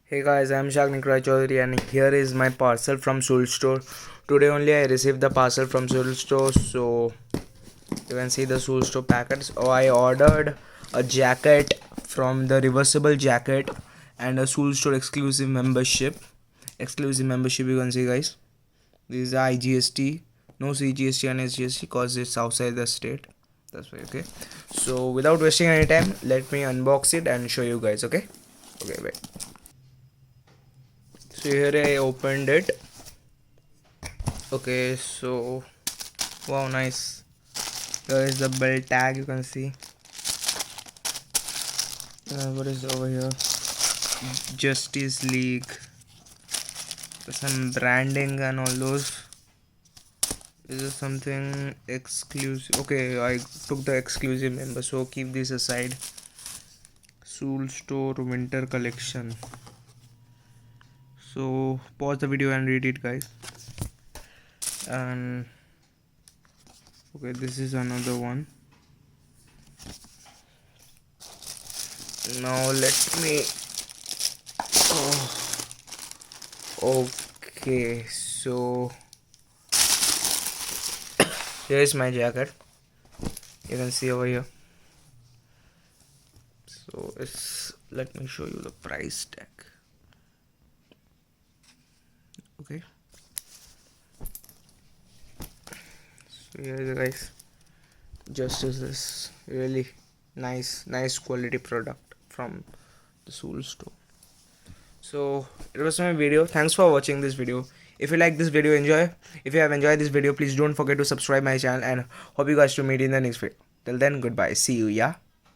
Hey guys, I'm Shagnik Chaudhary and here is my parcel from TheSouledStore. Today only I received the parcel from TheSouledStore, so you can see the TheSouledStore packets. Oh, I ordered a jacket from the reversible jacket and a TheSouledStore exclusive membership. Exclusive membership, you can see guys. This is the IGST, no CGST and SGST because it's outside the state. That's why. Okay. So without wasting any time, let me unbox it and show you guys. Okay. Okay, wait. So here I opened it. Okay, so wow, nice. Here is the belt tag, you can see. What is over here? Justice League. Some branding and all those. This is something exclusive. Okay, I took the exclusive member, so keep this aside. TheSouledStore winter collection. So pause the video and read it, guys. And okay, this is another one. Now let me okay, so here is my jacket, you can see over here. So it's, let me show you the price tag. Okay, so here is, guys, just as this really nice quality product from the TheSouledStore. So it was my video. Thanks for watching this video. If you like this video, if you have enjoyed this video, please don't forget to subscribe my channel and hope you guys to meet in the next video. Till then, goodbye, see you. Yeah.